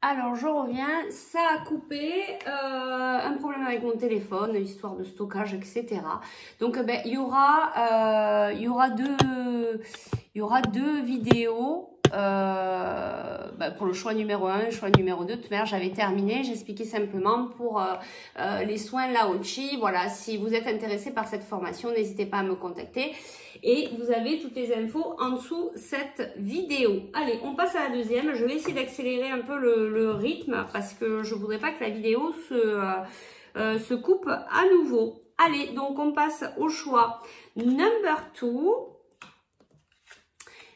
Alors, je reviens, ça a coupé, un problème avec mon téléphone, histoire de stockage, etc. Donc, il y aura deux vidéos pour le choix numéro 1, le choix numéro 2. De toute manière, j'avais terminé, j'expliquais simplement pour les soins Laochi. Voilà, si vous êtes intéressé par cette formation, n'hésitez pas à me contacter. Et vous avez toutes les infos en dessous cette vidéo. Allez, on passe à la deuxième. Je vais essayer d'accélérer un peu le rythme parce que je voudrais pas que la vidéo se coupe à nouveau. Allez, donc on passe au choix number 2.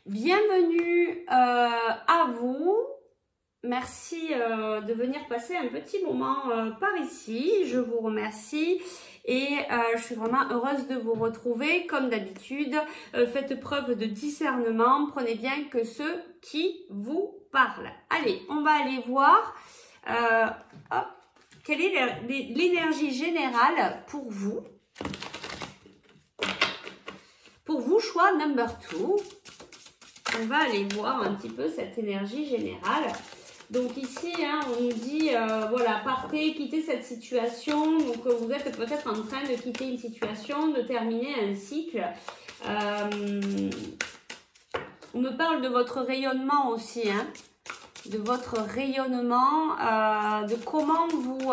Bienvenue à vous. Merci de venir passer un petit moment par ici. Je vous remercie. Et je suis vraiment heureuse de vous retrouver. Comme d'habitude, faites preuve de discernement. Prenez bien que ceux qui vous parlent. Allez, on va aller voir quelle est l'énergie générale pour vous. Pour vous, choix number 2. On va aller voir un petit peu cette énergie générale. Donc ici, on nous dit, voilà, partez, quittez cette situation. Donc vous êtes peut-être en train de quitter une situation, de terminer un cycle. On me parle de votre rayonnement aussi, de votre rayonnement, de comment vous...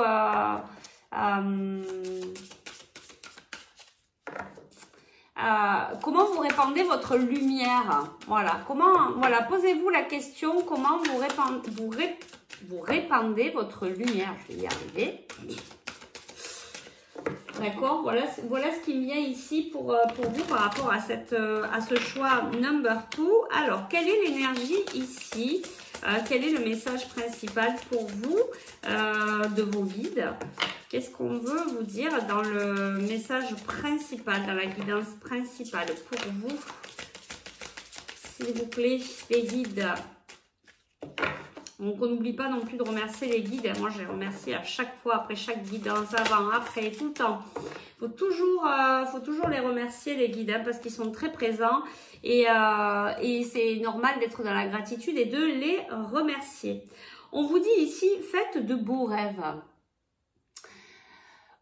comment vous répandez votre lumière, voilà, posez-vous la question, comment vous répandez votre lumière, je vais y arriver, d'accord, voilà ce qui me vient ici pour vous par rapport à ce choix number 2. Alors, quelle est l'énergie ici, quel est le message principal pour vous de vos guides? Qu'est-ce qu'on veut vous dire dans le message principal, dans la guidance principale pour vous? S'il vous plaît, les guides. Donc, on n'oublie pas non plus de remercier les guides. Moi, je les remercie à chaque fois, après chaque guidance, avant, après, tout le temps. Faut toujours les remercier, les guides, parce qu'ils sont très présents. Et c'est normal d'être dans la gratitude et de les remercier. On vous dit ici, faites de beaux rêves.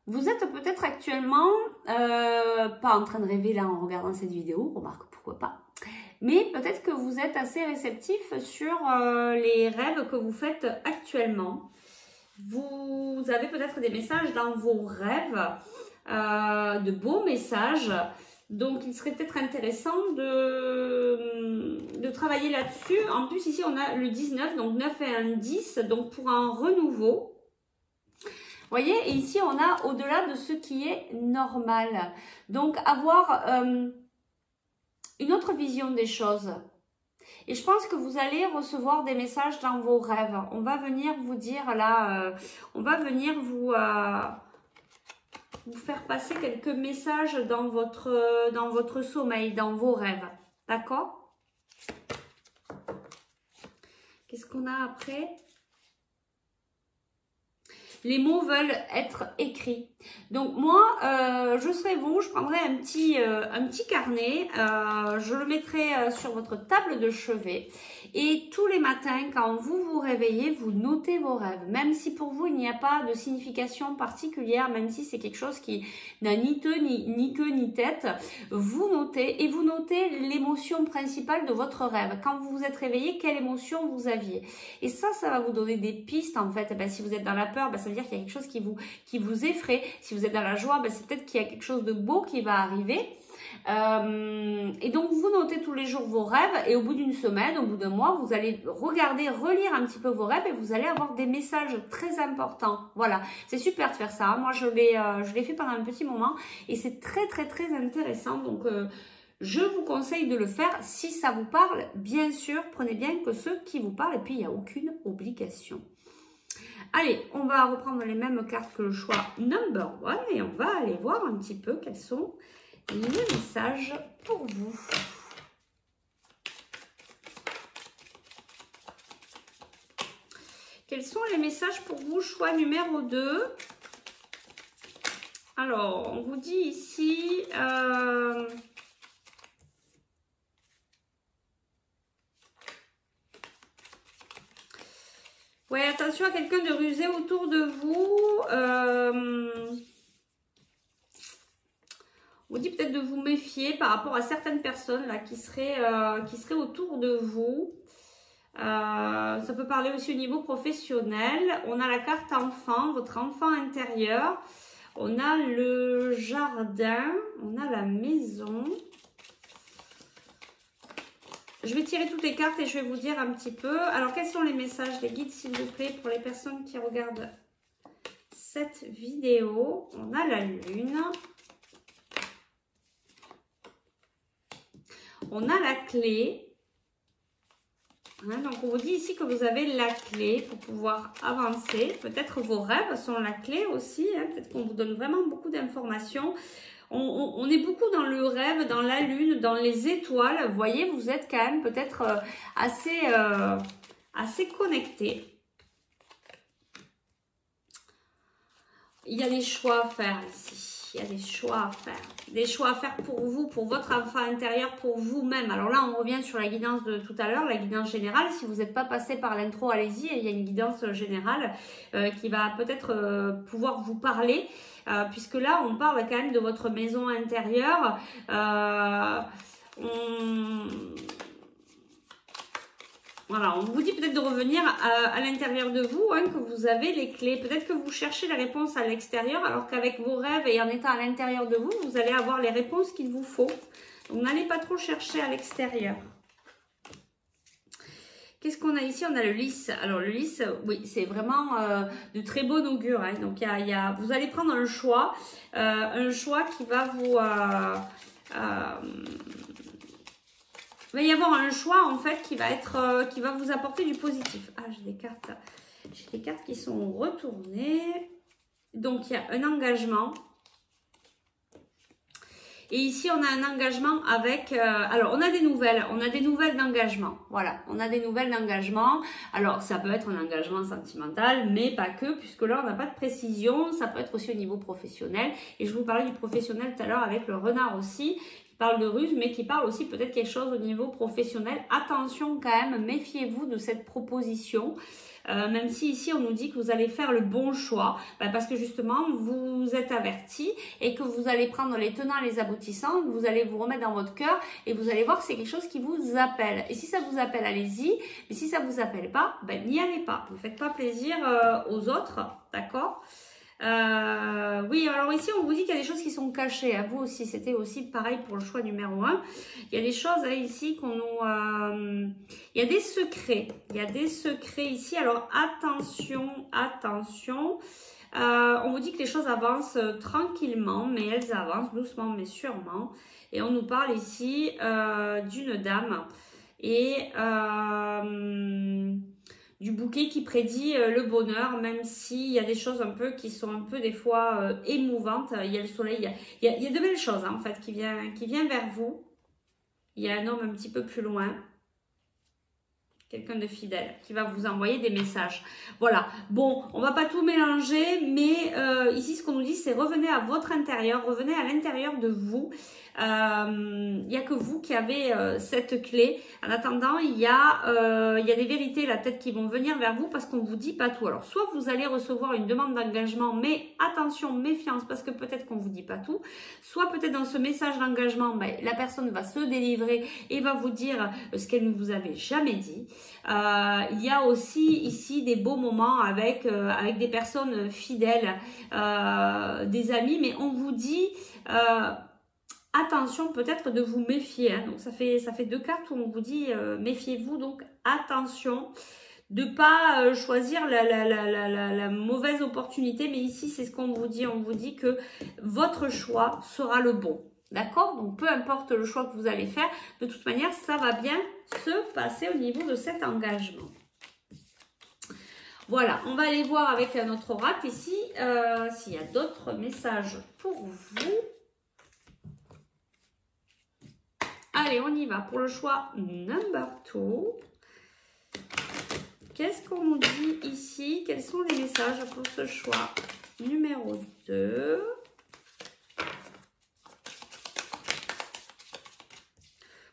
Vous êtes peut-être actuellement pas en train de rêver là en regardant cette vidéo, remarque, pourquoi pas. Mais peut-être que vous êtes assez réceptif sur les rêves que vous faites actuellement. Vous avez peut-être des messages dans vos rêves, de beaux messages. Donc, il serait peut-être intéressant de travailler là-dessus. En plus, ici, on a le 19, donc 9 et un 10, donc pour un renouveau. Vous voyez, et ici, on a au-delà de ce qui est normal. Donc, avoir une autre vision des choses. Et je pense que vous allez recevoir des messages dans vos rêves. On va venir vous dire là, on va venir vous faire passer quelques messages dans votre sommeil, dans vos rêves. D'accord? Qu'est-ce qu'on a après? Les mots veulent être écrits. Donc moi, je serai vous, je prendrai un petit carnet, je le mettrai sur votre table de chevet. Et tous les matins, quand vous vous réveillez, vous notez vos rêves. Même si pour vous, il n'y a pas de signification particulière, même si c'est quelque chose qui n'a ni queue, ni queue, ni tête, vous notez et vous notez l'émotion principale de votre rêve. Quand vous vous êtes réveillé, quelle émotion vous aviez? Et ça va vous donner des pistes en fait. Si vous êtes dans la peur, ça veut dire qu'il y a quelque chose qui vous effraie. Si vous êtes dans la joie, c'est peut-être qu'il y a quelque chose de beau qui va arriver. Et donc, vous notez tous les jours vos rêves et au bout d'une semaine, au bout d'un mois, vous allez regarder, relire un petit peu vos rêves et vous allez avoir des messages très importants. Voilà, c'est super de faire ça. Moi, je l'ai fait pendant un petit moment et c'est très, très, très intéressant. Donc, je vous conseille de le faire si ça vous parle. Bien sûr, prenez bien que ceux qui vous parlent et puis il n'y a aucune obligation. Allez, on va reprendre les mêmes cartes que le choix number 1 et on va aller voir un petit peu quels sont les messages pour vous. Quels sont les messages pour vous, choix numéro 2? Alors, on vous dit ici... Ouais, attention à quelqu'un de rusé autour de vous. On vous dit peut-être de vous méfier par rapport à certaines personnes là qui seraient autour de vous. Ça peut parler aussi au niveau professionnel. On a la carte enfant, votre enfant intérieur. On a le jardin, on a la maison. Je vais tirer toutes les cartes et je vais vous dire un petit peu. Alors, quels sont les messages, les guides, s'il vous plaît, pour les personnes qui regardent cette vidéo? On a la lune. On a la clé. Hein, donc, on vous dit ici que vous avez la clé pour pouvoir avancer. Peut-être vos rêves sont la clé aussi. Hein, peut-être qu'on vous donne vraiment beaucoup d'informations. On est beaucoup dans le rêve, dans la lune, dans les étoiles. Vous voyez, vous êtes quand même peut-être assez connecté. Il y a des choix à faire ici. Il y a des choix à faire. Des choix à faire pour vous, pour votre enfant intérieur, pour vous-même. Alors là, on revient sur la guidance de tout à l'heure, la guidance générale. Si vous n'êtes pas passé par l'intro, allez-y. Il y a une guidance générale qui va peut-être pouvoir vous parler. Puisque là, on parle quand même de votre maison intérieure. Voilà, on vous dit peut-être de revenir à l'intérieur de vous, hein, que vous avez les clés. Peut-être que vous cherchez la réponse à l'extérieur, alors qu'avec vos rêves et en étant à l'intérieur de vous, vous allez avoir les réponses qu'il vous faut. Donc, n'allez pas trop chercher à l'extérieur. Qu'est-ce qu'on a ici? On a le lys. Alors, le lys, oui, c'est vraiment de très bon augure. Hein. Donc, vous allez prendre un choix qui va vous... il va y avoir un choix en fait qui va vous apporter du positif. Ah, j'ai des cartes qui sont retournées. Donc, il y a un engagement. Et ici, on a un engagement avec... alors, on a des nouvelles d'engagement. Voilà, on a des nouvelles d'engagement. Alors, ça peut être un engagement sentimental, mais pas que, puisque là, on n'a pas de précision. Ça peut être aussi au niveau professionnel. Et je vous parlais du professionnel tout à l'heure avec le renard aussi, qui parle de ruse, mais qui parle aussi peut-être quelque chose au niveau professionnel. Attention quand même, méfiez-vous de cette proposition. Même si ici on nous dit que vous allez faire le bon choix, parce que justement vous êtes averti et que vous allez prendre les tenants et les aboutissants, vous allez vous remettre dans votre cœur et vous allez voir que c'est quelque chose qui vous appelle. Et si ça vous appelle, allez-y. Mais si ça vous appelle pas, n'y allez pas. Ne faites pas plaisir aux autres, d'accord? Oui, alors ici on vous dit qu'il y a des choses qui sont cachées. À vous aussi, c'était aussi pareil pour le choix numéro 1. Il y a des choses là, ici qu'on nous... il y a des secrets. Il y a des secrets ici. Alors attention, attention. On vous dit que les choses avancent tranquillement, mais elles avancent doucement mais sûrement. Et on nous parle ici d'une dame et... du bouquet qui prédit le bonheur, même s'il y a des choses un peu qui sont un peu des fois émouvantes. Il y a le soleil, il y a de belles choses hein, en fait qui vient vers vous. Il y a un homme un petit peu plus loin. Quelqu'un de fidèle qui va vous envoyer des messages. Voilà. Bon, on va pas tout mélanger, mais ici, ce qu'on nous dit, c'est revenez à votre intérieur, revenez à l'intérieur de vous. Il n'y a que vous qui avez cette clé. En attendant, il y a des vérités là peut-être qui vont venir vers vous parce qu'on ne vous dit pas tout. Alors, soit vous allez recevoir une demande d'engagement, mais attention, méfiance, parce que peut-être qu'on ne vous dit pas tout. Soit peut-être dans ce message d'engagement, la personne va se délivrer et va vous dire ce qu'elle ne vous avait jamais dit. Il y a aussi ici des beaux moments avec des personnes fidèles, des amis, mais on vous dit... attention peut-être de vous méfier. Hein. Donc ça fait 2 cartes où on vous dit méfiez-vous. Donc attention de ne pas choisir la mauvaise opportunité. Mais ici c'est ce qu'on vous dit. On vous dit que votre choix sera le bon. D'accord? Donc peu importe le choix que vous allez faire, de toute manière ça va bien se passer au niveau de cet engagement. Voilà, on va aller voir avec notre oracle ici s'il y a d'autres messages pour vous. Allez, on y va pour le choix number 2. Qu'est-ce qu'on nous dit ici? Quels sont les messages pour ce choix numéro 2?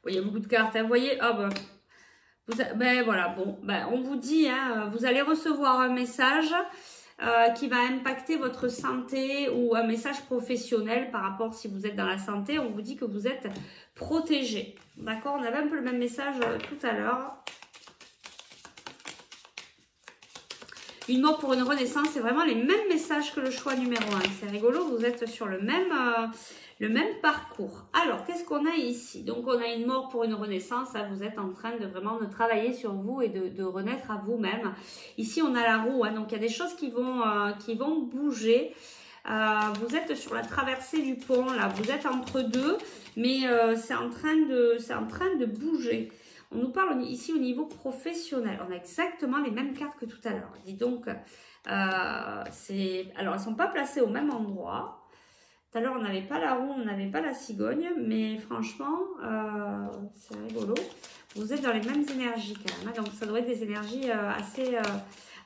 Bon, il y a beaucoup de cartes. Hein. Vous voyez, Ben voilà, bon, ben on vous dit, hein, vous allez recevoir un message qui va impacter votre santé ou un message professionnel par rapport si vous êtes dans la santé. On vous dit que vous êtes protégé. D'accord? On avait un peu le même message tout à l'heure. Une mort pour une renaissance, c'est vraiment les mêmes messages que le choix numéro 1. C'est rigolo, vous êtes sur le même parcours. Alors, qu'est-ce qu'on a ici? Donc, on a une mort pour une renaissance. Hein, vous êtes en train de vraiment de travailler sur vous et de renaître à vous-même. Ici, on a la roue. Hein, donc, il y a des choses qui vont bouger. Vous êtes sur la traversée du pont. Là, vous êtes entre deux, mais c'est en train de bouger. On nous parle ici au niveau professionnel. On a exactement les mêmes cartes que tout à l'heure. Dis donc, alors elles ne sont pas placées au même endroit. Tout à l'heure, on n'avait pas la roue, on n'avait pas la cigogne. Mais franchement, c'est rigolo. Vous êtes dans les mêmes énergies quand même. Hein, donc, ça doit être des énergies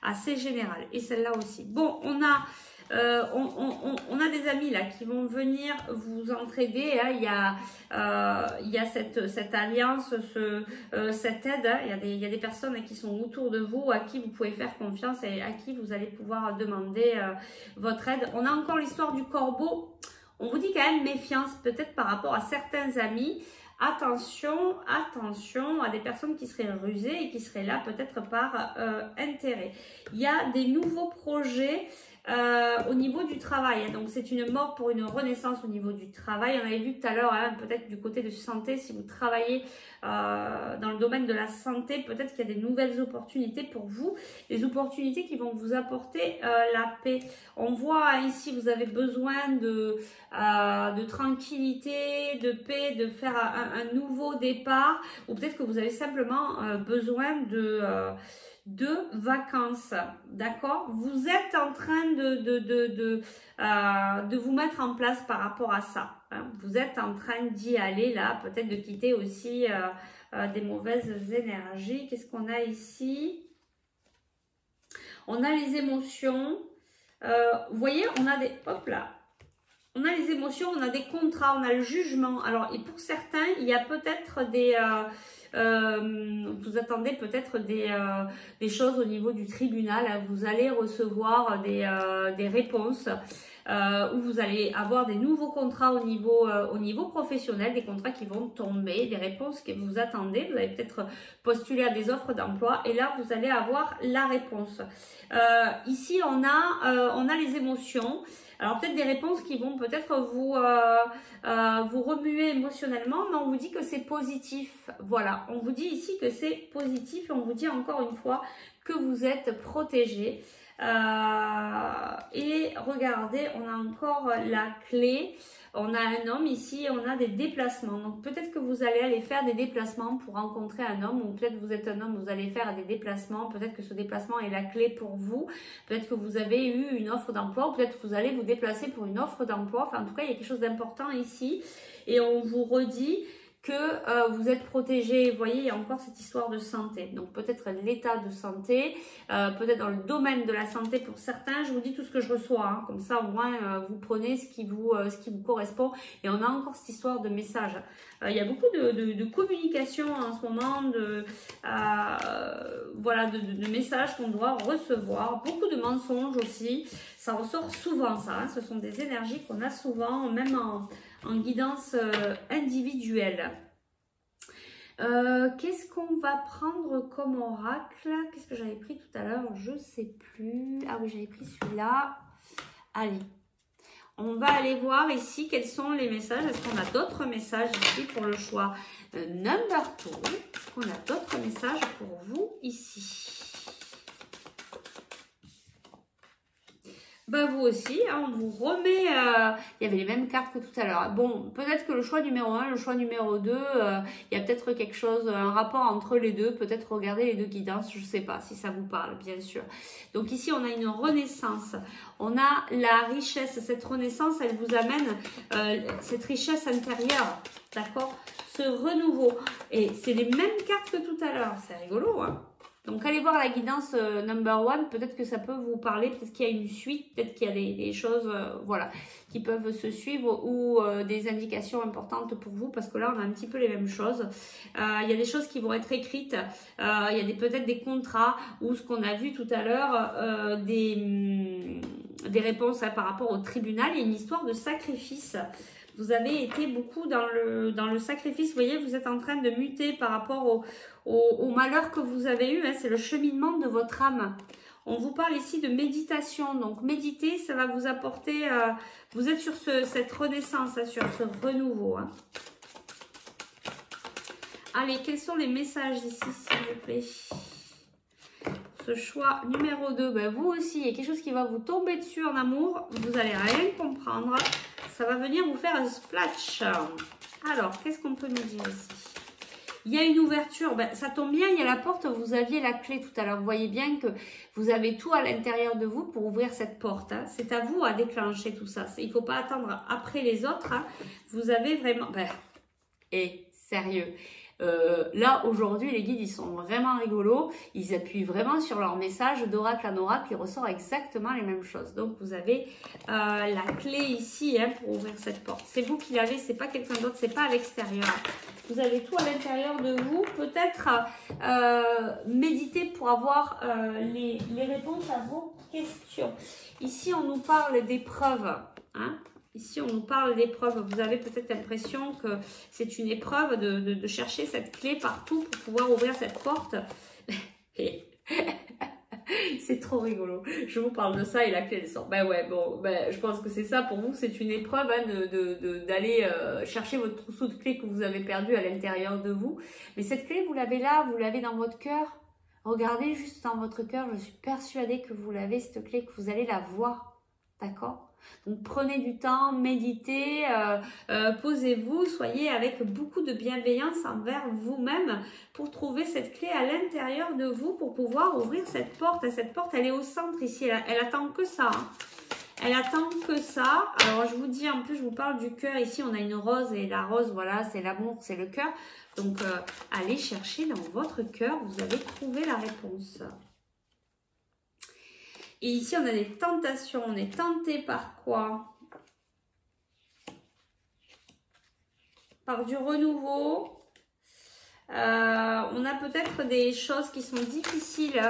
assez générales. Et celle-là aussi. Bon, on a des amis là qui vont venir vous entraider. Hein. Il y a cette alliance, cette aide. Hein. Il y a des personnes qui sont autour de vous, à qui vous pouvez faire confiance et à qui vous allez pouvoir demander votre aide. On a encore l'histoire du corbeau. On vous dit quand même méfiance peut-être par rapport à certains amis. Attention, attention à des personnes qui seraient rusées et qui seraient là peut-être par intérêt. Il y a des nouveaux projets au niveau du travail. Donc, c'est une mort pour une renaissance au niveau du travail. On avait vu tout à l'heure, hein, peut-être du côté de santé, si vous travaillez dans le domaine de la santé, peut-être qu'il y a des nouvelles opportunités pour vous. Des opportunités qui vont vous apporter la paix. On voit ici, vous avez besoin de tranquillité, de paix, de faire un nouveau départ. Ou peut-être que vous avez simplement besoin de vacances, d'accord? Vous êtes en train de vous mettre en place par rapport à ça. Hein? Vous êtes en train d'y aller là, peut-être de quitter aussi des mauvaises énergies. Qu'est-ce qu'on a ici? On a les émotions. Vous voyez, on a des... Hop là. On a les émotions, on a des contrats, on a le jugement. Alors, et pour certains, il y a peut-être des... vous attendez peut-être des choses au niveau du tribunal. Hein. Vous allez recevoir des réponses où vous allez avoir des nouveaux contrats au niveau professionnel, des contrats qui vont tomber, des réponses que vous attendez. Vous allez peut-être postuler à des offres d'emploi et là, vous allez avoir la réponse. Ici, on a les émotions. Alors peut-être des réponses qui vont peut-être vous remuer émotionnellement, mais on vous dit que c'est positif. Voilà, on vous dit ici que c'est positif et on vous dit encore une fois que vous êtes protégé. Et regardez, on a encore la clé. On a un homme ici, on a des déplacements. Donc peut-être que vous allez aller faire des déplacements pour rencontrer un homme, ou peut-être que vous êtes un homme, vous allez faire des déplacements. Peut-être que ce déplacement est la clé pour vous. Peut-être que vous avez eu une offre d'emploi, ou peut-être que vous allez vous déplacer pour une offre d'emploi. Enfin, en tout cas, il y a quelque chose d'important ici. Et on vous redit que vous êtes protégé. Vous voyez, il y a encore cette histoire de santé. Donc peut-être l'état de santé, peut-être dans le domaine de la santé pour certains. Je vous dis tout ce que je reçois, hein. Comme ça au moins vous prenez ce qui vous correspond. Et on a encore cette histoire de message. Il y a beaucoup de communication en ce moment, voilà, de messages qu'on doit recevoir. Beaucoup de mensonges aussi. Ça ressort souvent ça, hein. Ce sont des énergies qu'on a souvent, même en guidance individuelle. Qu'est-ce qu'on va prendre comme oracle? Qu'est-ce que j'avais pris tout à l'heure? Je ne sais plus. Ah oui, j'avais pris celui-là. Allez, on va aller voir ici quels sont les messages. Est-ce qu'on a d'autres messages ici pour le choix number 2? Est-ce qu'on a d'autres messages pour vous ici? Bah vous aussi, hein, on vous remet, il y avait les mêmes cartes que tout à l'heure. Bon, peut-être que le choix numéro 1, le choix numéro 2, il y a peut-être quelque chose, un rapport entre les deux, peut-être regarder les deux guidances, je ne sais pas si ça vous parle, bien sûr. Donc ici, on a une renaissance, on a la richesse, cette renaissance, elle vous amène cette richesse intérieure, d'accord? Ce renouveau, et c'est les mêmes cartes que tout à l'heure, c'est rigolo, hein? Donc, allez voir la guidance number one. Peut-être que ça peut vous parler. Peut-être qu'il y a une suite. Peut-être qu'il y a des choses voilà, qui peuvent se suivre ou des indications importantes pour vous. Parce que là, on a un petit peu les mêmes choses. Il y a des choses qui vont être écrites. Il y a peut-être des contrats ou ce qu'on a vu tout à l'heure, des réponses par rapport au tribunal. Il y a une histoire de sacrifice. Vous avez été beaucoup dans le sacrifice. Vous voyez, vous êtes en train de muter par rapport au malheur que vous avez eu. Hein. C'est le cheminement de votre âme. On vous parle ici de méditation. Donc, méditer, ça va vous apporter... vous êtes sur cette renaissance, hein, sur ce renouveau. Hein. Allez, quels sont les messages ici, s'il vous plaît? Ce choix numéro 2, ben vous aussi, il y a quelque chose qui va vous tomber dessus en amour. Vous n'allez rien comprendre. Ça va venir vous faire un splash. Alors, qu'est-ce qu'on peut nous dire ici? Il y a une ouverture. Ben, ça tombe bien, il y a la porte. Vous aviez la clé tout à l'heure. Vous voyez bien que vous avez tout à l'intérieur de vous pour ouvrir cette porte. Hein. C'est à vous à déclencher tout ça. Il ne faut pas attendre après les autres. Hein. Vous avez vraiment... Ben, sérieux. Là, aujourd'hui, les guides, ils sont vraiment rigolos. Ils appuient vraiment sur leur message d'oracle en oracle. Il ressort exactement les mêmes choses. Donc, vous avez la clé ici hein, pour ouvrir cette porte. C'est vous qui l'avez, c'est pas quelqu'un d'autre, c'est pas à l'extérieur. Vous avez tout à l'intérieur de vous. Peut-être méditer pour avoir les réponses à vos questions. Ici, on nous parle d'épreuves. Hein. Ici, on nous parle d'épreuves. Vous avez peut-être l'impression que c'est une épreuve de chercher cette clé partout pour pouvoir ouvrir cette porte. C'est trop rigolo. Je vous parle de ça et la clé elle sort. Ben ouais, bon, ben, je pense que c'est ça pour vous. C'est une épreuve hein, d'aller chercher votre trousseau de clés que vous avez perdu à l'intérieur de vous. Mais cette clé, vous l'avez là, vous l'avez dans votre cœur. Regardez juste dans votre cœur. Je suis persuadée que vous l'avez, cette clé, que vous allez la voir. D'accord ? Donc prenez du temps, méditez, posez-vous, soyez avec beaucoup de bienveillance envers vous-même pour trouver cette clé à l'intérieur de vous pour pouvoir ouvrir cette porte. Et cette porte, elle est au centre ici, elle attend que ça. Hein. Elle attend que ça. Alors je vous dis, en plus je vous parle du cœur. Ici on a une rose et la rose, voilà, c'est l'amour, c'est le cœur. Donc allez chercher dans votre cœur, vous allez trouver la réponse. Et ici, on a des tentations. On est tenté par quoi? Par du renouveau. On a peut-être des choses qui sont difficiles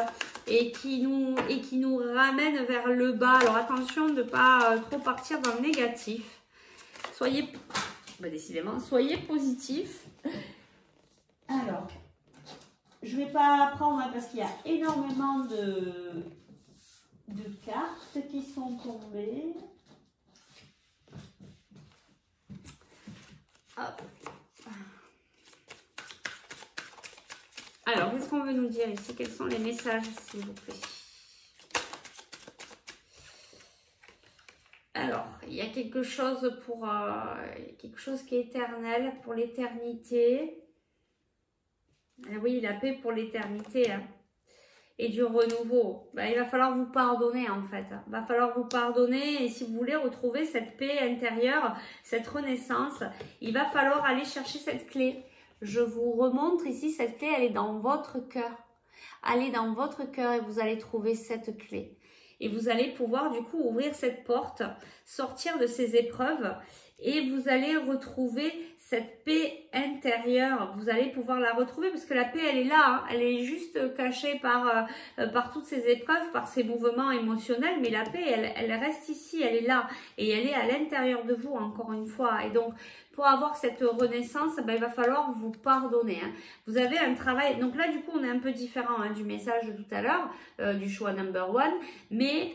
et qui nous ramènent vers le bas. Alors, attention de ne pas trop partir dans le négatif. Soyez, décidément, soyez positif. Alors, je ne vais pas prendre hein, parce qu'il y a énormément de cartes qui sont tombées. Hop. Alors, qu'est-ce qu'on veut nous dire ici? Quels sont les messages, s'il vous plaît? Alors, il y a quelque chose pour quelque chose qui est éternel, pour l'éternité. Oui, la paix pour l'éternité. Hein. Et du renouveau, il va falloir vous pardonner en fait. Il va falloir vous pardonner et si vous voulez retrouver cette paix intérieure, cette renaissance, il va falloir aller chercher cette clé. Je vous remontre ici, cette clé, elle est dans votre cœur. Allez dans votre cœur et vous allez trouver cette clé. Et vous allez pouvoir du coup ouvrir cette porte, sortir de ces épreuves et vous allez retrouver cette paix intérieure. Vous allez pouvoir la retrouver parce que la paix, elle est là. Hein. Elle est juste cachée par toutes ces épreuves, par ces mouvements émotionnels. Mais la paix, elle reste ici, elle est là. Et elle est à l'intérieur de vous, encore une fois. Et donc, pour avoir cette renaissance, il va falloir vous pardonner. Hein. Vous avez un travail. Donc là, du coup, on est un peu différent hein, du message de tout à l'heure, du choix number one. Mais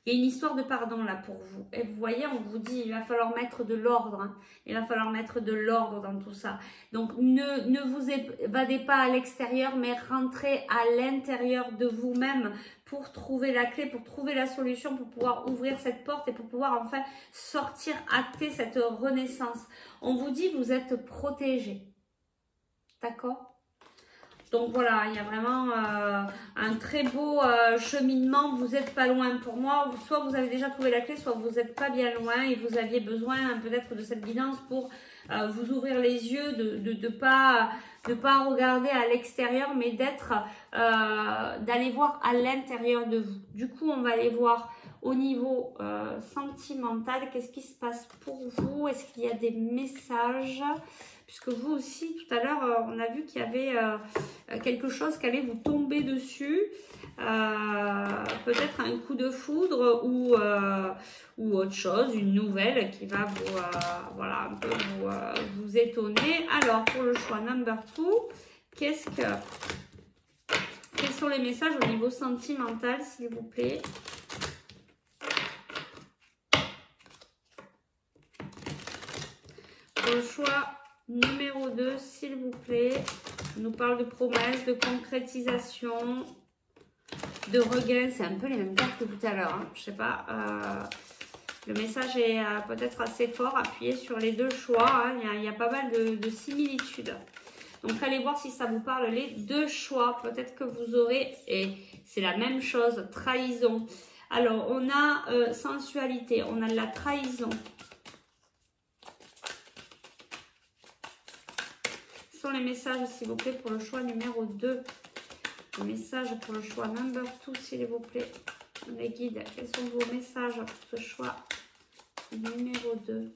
il y a une histoire de pardon là pour vous. Et vous voyez, on vous dit, il va falloir mettre de l'ordre. Hein. Il va falloir mettre de l'ordre dans tout ça. Donc, ne vous évadez pas à l'extérieur, mais rentrez à l'intérieur de vous-même pour trouver la clé, pour trouver la solution, pour pouvoir ouvrir cette porte et pour pouvoir enfin sortir, acter cette renaissance. On vous dit, vous êtes protégés. D'accord ? Donc voilà, il y a vraiment un très beau cheminement. Vous n'êtes pas loin pour moi. Soit vous avez déjà trouvé la clé, soit vous n'êtes pas bien loin et vous aviez besoin peut-être de cette guidance pour vous ouvrir les yeux, de pas de pas regarder à l'extérieur, mais d'aller voir à l'intérieur de vous. Du coup, on va aller voir au niveau sentimental, qu'est-ce qui se passe pour vous? Est-ce qu'il y a des messages? Puisque vous aussi, tout à l'heure, on a vu qu'il y avait quelque chose qui allait vous tomber dessus. Peut-être un coup de foudre ou autre chose, une nouvelle qui va vous, voilà, un peu vous étonner. Alors, pour le choix number 2, quels sont les messages au niveau sentimental, s'il vous plaît? Pour le choix numéro 2, s'il vous plaît, on nous parle de promesses, de concrétisation, de regain. C'est un peu les mêmes cartes que tout à l'heure, hein. Je sais pas, le message est peut-être assez fort, appuyé sur les deux choix, hein. Il y a pas mal de similitudes. Donc allez voir si ça vous parle, les deux choix. Peut-être que vous aurez, et c'est la même chose, trahison. Alors on a sensualité, on a de la trahison. Quels sont les messages, s'il vous plaît, pour le choix numéro 2? Les messages pour le choix number 2, s'il vous plaît. Les guides, quels sont vos messages pour ce choix numéro 2?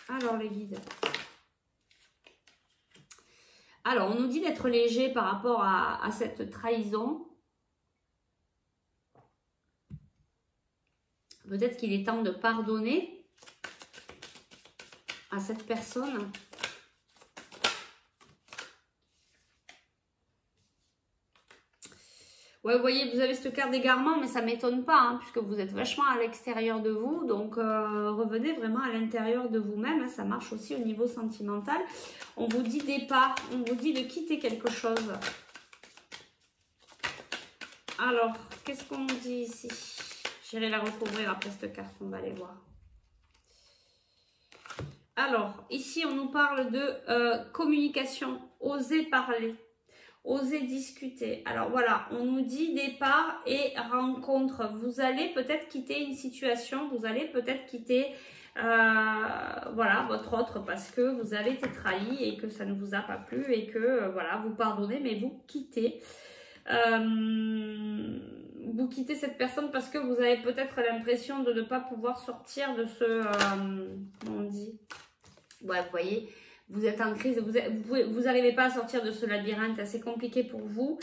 Alors, les guides. Alors, on nous dit d'être léger par rapport à cette trahison. Peut-être qu'il est temps de pardonner à cette personne. Ouais, vous voyez, vous avez cette carte d'égarement, mais ça ne m'étonne pas, hein, puisque vous êtes vachement à l'extérieur de vous. Donc, revenez vraiment à l'intérieur de vous-même. Hein, ça marche aussi au niveau sentimental. On vous dit départ, on vous dit de quitter quelque chose. Alors, qu'est-ce qu'on nous dit ici? J'irai la recouvrir après cette carte, on va aller voir. Alors, ici, on nous parle de communication, oser parler. Oser discuter. Alors voilà, on nous dit départ et rencontre. Vous allez peut-être quitter une situation, vous allez peut-être quitter voilà, votre autre parce que vous avez été trahi et que ça ne vous a pas plu et que voilà, vous pardonnez mais vous quittez. Vous quittez cette personne parce que vous avez peut-être l'impression de ne pas pouvoir sortir de ce... comment on dit? Ouais, vous voyez, vous êtes en crise, vous n'arrivez pas à sortir de ce labyrinthe, assez compliqué pour vous.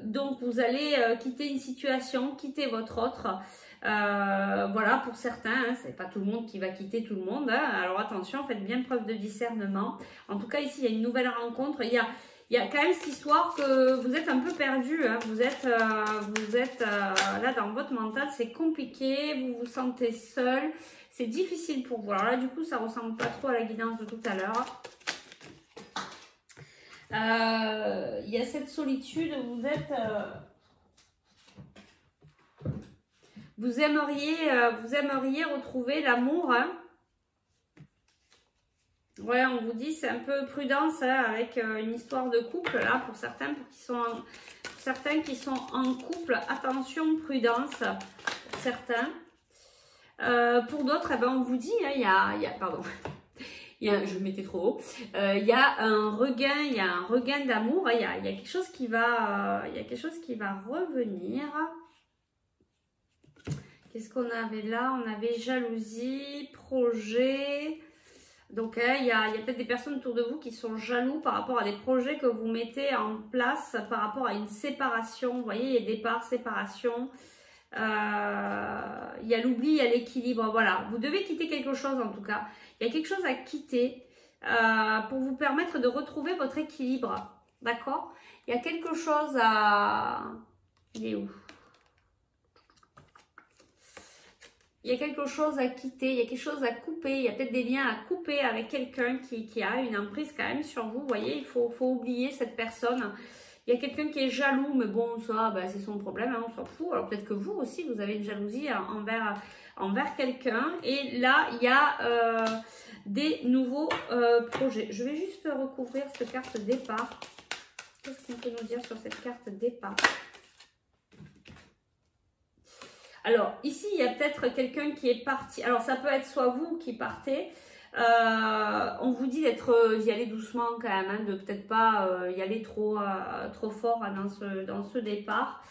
Donc, vous allez quitter une situation, quitter votre autre. Voilà, pour certains, hein, c'est pas tout le monde qui va quitter tout le monde. Hein. Alors, attention, faites bien preuve de discernement. En tout cas, ici, il y a une nouvelle rencontre. Il y a quand même cette histoire que vous êtes un peu perdu. Hein. Vous êtes là dans votre mental, c'est compliqué, vous vous sentez seul. C'est difficile pour vous. Alors là, du coup, ça ne ressemble pas trop à la guidance de tout à l'heure. Il y a cette solitude, vous êtes... vous aimeriez retrouver l'amour. Hein. Ouais, on vous dit, c'est un peu prudence hein, avec une histoire de couple. Là, pour certains, certains qui sont en couple, attention, prudence. Pour certains. Pour d'autres, eh ben, on vous dit, hein, pardon, je mettais trop haut, il y a un regain d'amour, il y a quelque chose qui va, revenir. Qu'est-ce qu'on avait là? On avait jalousie, projet. Donc, il y a peut-être des personnes autour de vous qui sont jaloux par rapport à des projets que vous mettez en place, par rapport à une séparation. Vous voyez, il y a départ, séparation. Il y a l'oubli, il y a l'équilibre. Voilà, vous devez quitter quelque chose en tout cas. Il y a quelque chose à quitter pour vous permettre de retrouver votre équilibre. D'accord? Il y a quelque chose à... Il est où? Il y a quelque chose à quitter, il y a quelque chose à couper, il y a peut-être des liens à couper avec quelqu'un qui a une emprise quand même sur vous. Vous voyez, il faut oublier cette personne. Il y a quelqu'un qui est jaloux, mais bon, ça, ben, c'est son problème, hein, on s'en fout. Alors peut-être que vous aussi, vous avez une jalousie envers quelqu'un. Et là, il y a des nouveaux projets. Je vais juste recouvrir cette carte départ. Qu'est-ce qu'on peut nous dire sur cette carte départ? Alors, ici, il y a peut-être quelqu'un qui est parti. Alors, ça peut être soit vous qui partez. On vous dit d'y aller doucement quand même, hein, de peut-être pas y aller trop fort hein, dans ce départ.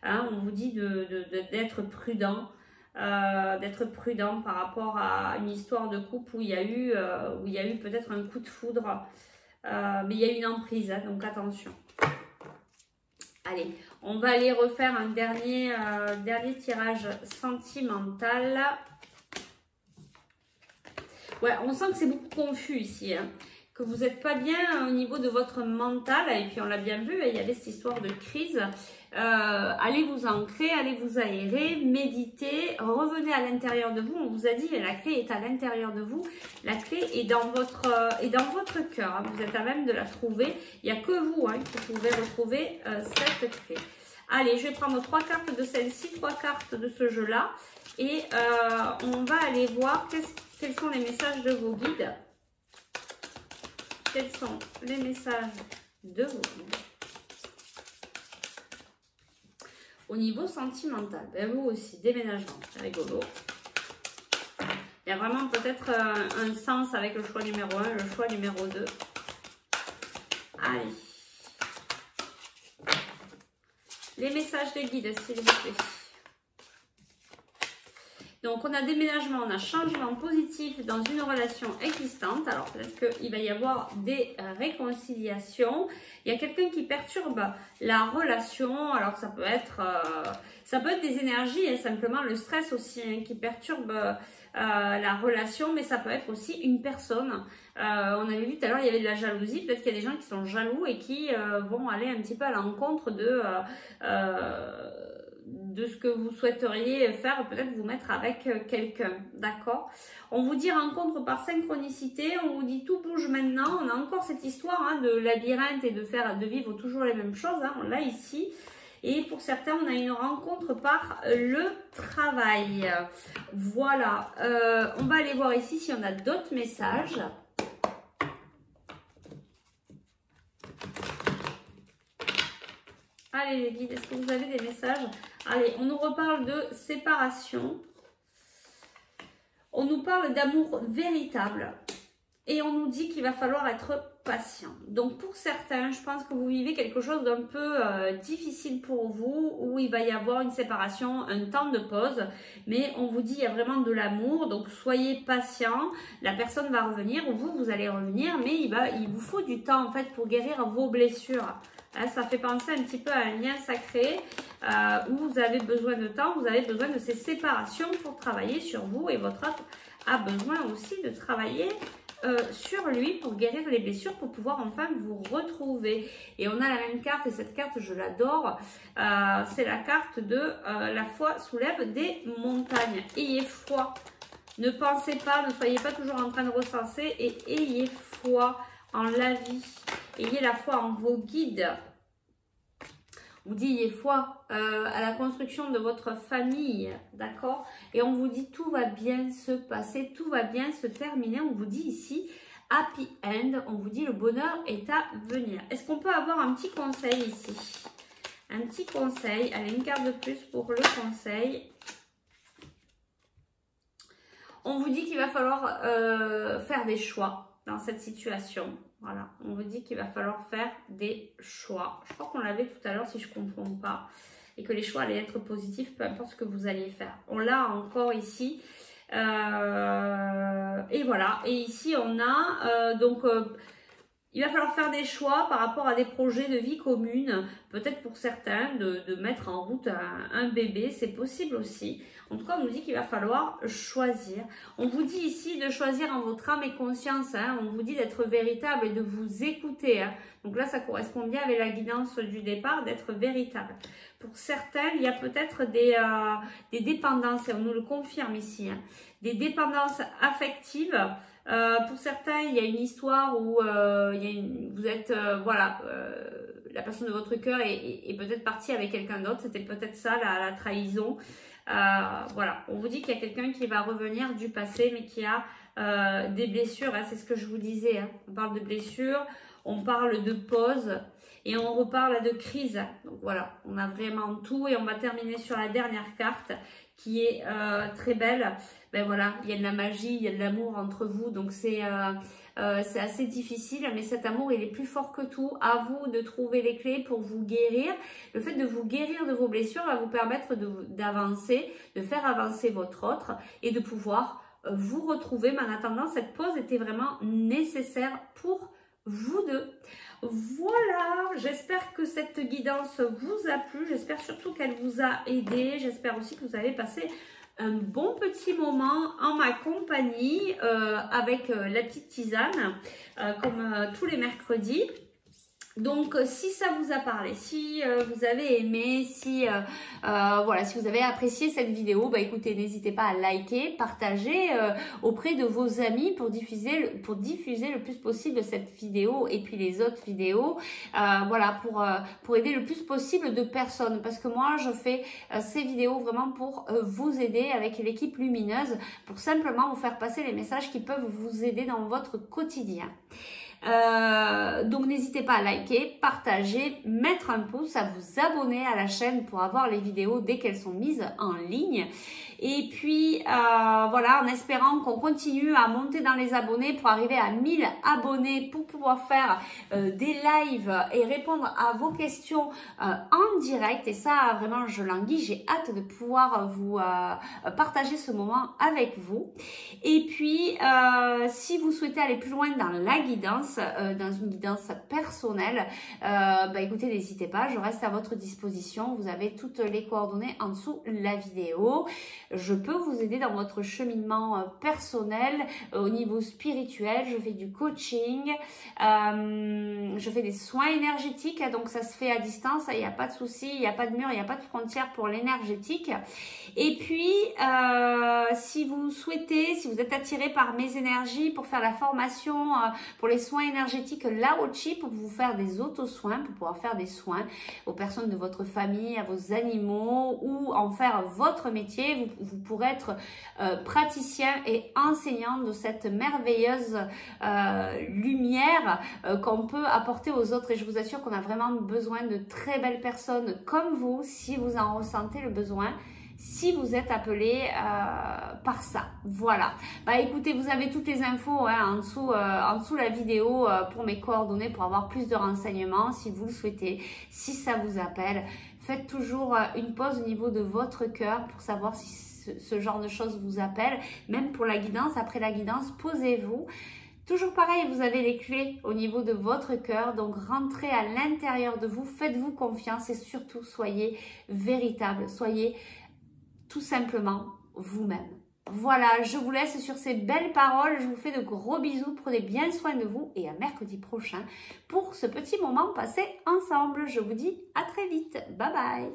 Hein, on vous dit d'être prudent. D'être prudent par rapport à une histoire de couple où il y a eu peut-être un coup de foudre, mais il y a une emprise, hein, donc attention. Allez, on va aller refaire un dernier tirage sentimental. Ouais, on sent que c'est beaucoup confus ici, hein, que vous n'êtes pas bien au niveau de votre mental. Et puis on l'a bien vu, il y avait cette histoire de crise. Allez vous ancrer, allez vous aérer, méditer, revenez à l'intérieur de vous. On vous a dit, la clé est à l'intérieur de vous. La clé est dans votre cœur. Hein. Vous êtes à même de la trouver. Il n'y a que vous hein, qui pouvez retrouver cette clé. Allez, je vais prendre 3 cartes de celle-ci, 3 cartes de ce jeu-là. Et on va aller voir quels sont les messages de vos guides. Quels sont les messages de vos guides au niveau sentimental? Ben vous aussi, déménagement, c'est rigolo. Il y a vraiment peut-être un sens avec le choix numéro 1, le choix numéro 2. Allez. Les messages de guide, s'il vous plaît. Donc, on a déménagement, on a changement positif dans une relation existante. Alors, peut-être qu'il va y avoir des réconciliations. Il y a quelqu'un qui perturbe la relation. Alors, ça peut être des énergies, hein, simplement le stress aussi, hein, qui perturbe la relation. Mais ça peut être aussi une personne. On avait vu tout à l'heure, il y avait de la jalousie. Peut-être qu'il y a des gens qui sont jaloux et qui vont aller un petit peu à l'encontre de ce que vous souhaiteriez faire, peut-être vous mettre avec quelqu'un, d'accord? On vous dit rencontre par synchronicité, on vous dit tout bouge maintenant, on a encore cette histoire hein, de labyrinthe et de vivre toujours les mêmes choses, hein, on l'a ici. Et pour certains, on a une rencontre par le travail. Voilà, on va aller voir ici si on a d'autres messages. Allez les guides, est-ce que vous avez des messages? Allez, on nous reparle de séparation. On nous parle d'amour véritable. Et on nous dit qu'il va falloir être patient. Donc pour certains, je pense que vous vivez quelque chose d'un peu difficile pour vous, où il va y avoir une séparation, un temps de pause. Mais on vous dit qu'il y a vraiment de l'amour, donc soyez patient. La personne va revenir, ou vous allez revenir, mais il vous faut du temps en fait pour guérir vos blessures. Ça fait penser un petit peu à un lien sacré où vous avez besoin de temps, vous avez besoin de ces séparations pour travailler sur vous et votre autre a besoin aussi de travailler sur lui pour guérir les blessures, pour pouvoir enfin vous retrouver. Et on a la même carte et cette carte je l'adore, c'est la carte de la foi soulève des montagnes. Ayez foi, ne pensez pas, ne soyez pas toujours en train de recenser et ayez foi en la vie. Ayez la foi en vos guides. On vous dit ayez foi à la construction de votre famille, d'accord? Et on vous dit tout va bien se passer, tout va bien se terminer. On vous dit ici happy end, on vous dit le bonheur est à venir. Est-ce qu'on peut avoir un petit conseil ici? Un petit conseil, allez une carte de plus pour le conseil. On vous dit qu'il va falloir faire des choix dans cette situation. Voilà, on vous dit qu'il va falloir faire des choix. Je crois qu'on l'avait tout à l'heure si je ne confonds pas. Et que les choix allaient être positifs, peu importe ce que vous alliez faire. On l'a encore ici. Et voilà. Et ici, on a il va falloir faire des choix par rapport à des projets de vie commune. Peut-être pour certains de mettre en route un bébé, c'est possible aussi. En tout cas, on nous dit qu'il va falloir choisir. On vous dit ici de choisir en votre âme et conscience. Hein. On vous dit d'être véritable et de vous écouter. Hein. Donc là, ça correspond bien avec la guidance du départ, d'être véritable. Pour certains, il y a peut-être des dépendances, et on nous le confirme ici, hein. Des dépendances affectives. Pour certains, il y a une histoire où vous êtes, la personne de votre cœur est peut-être partie avec quelqu'un d'autre. C'était peut-être ça, la trahison. Voilà, on vous dit qu'il y a quelqu'un qui va revenir du passé, mais qui a des blessures. Hein, c'est ce que je vous disais. Hein. On parle de blessures, on parle de pause et on reparle de crise. Donc voilà, on a vraiment tout et on va terminer sur la dernière carte qui est très belle. Ben voilà, il y a de la magie, il y a de l'amour entre vous, donc c'est assez difficile, mais cet amour, il est plus fort que tout. À vous de trouver les clés pour vous guérir. Le fait de vous guérir de vos blessures va vous permettre d'avancer, de faire avancer votre autre et de pouvoir vous retrouver. Mais en attendant, cette pause était vraiment nécessaire pour vous deux. Voilà, j'espère que cette guidance vous a plu. J'espère surtout qu'elle vous a aidé. J'espère aussi que vous avez passé un bon petit moment en ma compagnie avec la petite tisane comme tous les mercredis. Donc, si ça vous a parlé, si vous avez aimé, si voilà, si vous avez apprécié cette vidéo, bah écoutez, n'hésitez pas à liker, partager auprès de vos amis pour diffuser le plus possible cette vidéo et puis les autres vidéos, voilà, pour aider le plus possible de personnes. Parce que moi, je fais ces vidéos vraiment pour vous aider avec l'équipe lumineuse, pour simplement vous faire passer les messages qui peuvent vous aider dans votre quotidien. Donc n'hésitez pas à liker, partager, mettre un pouce, à vous abonner à la chaîne pour avoir les vidéos dès qu'elles sont mises en ligne. Et puis voilà, en espérant qu'on continue à monter dans les abonnés pour arriver à 1000 abonnés pour pouvoir faire des lives et répondre à vos questions en direct. Et ça, vraiment, je languis, j'ai hâte de pouvoir vous partager ce moment avec vous. Et puis, si vous souhaitez aller plus loin dans la guidance, dans une guidance personnelle, bah écoutez, n'hésitez pas, je reste à votre disposition. Vous avez toutes les coordonnées en dessous de la vidéo. Je peux vous aider dans votre cheminement personnel, au niveau spirituel. Je fais du coaching, je fais des soins énergétiques, donc ça se fait à distance, il n'y a pas de souci, il n'y a pas de mur, il n'y a pas de frontière pour l'énergétique. Et puis, si vous souhaitez, si vous êtes attiré par mes énergies pour faire la formation pour les soins énergétiques Lao-Chi, pour vous faire des auto-soins, pour pouvoir faire des soins aux personnes de votre famille, à vos animaux, ou en faire votre métier, vous pourrez être praticien et enseignant de cette merveilleuse lumière qu'on peut apporter aux autres. Et je vous assure qu'on a vraiment besoin de très belles personnes comme vous, si vous en ressentez le besoin, si vous êtes appelé par ça. Voilà. Bah écoutez, vous avez toutes les infos hein, en dessous la vidéo pour mes coordonnées, pour avoir plus de renseignements si vous le souhaitez, si ça vous appelle. Faites toujours une pause au niveau de votre cœur pour savoir si ce genre de choses vous appelle. Même pour la guidance, après la guidance, posez-vous. Toujours pareil, vous avez les clés au niveau de votre cœur, donc rentrez à l'intérieur de vous, faites-vous confiance et surtout soyez véritable, soyez tout simplement vous-même. Voilà, je vous laisse sur ces belles paroles, je vous fais de gros bisous, prenez bien soin de vous et à mercredi prochain pour ce petit moment passé ensemble. Je vous dis à très vite, bye bye.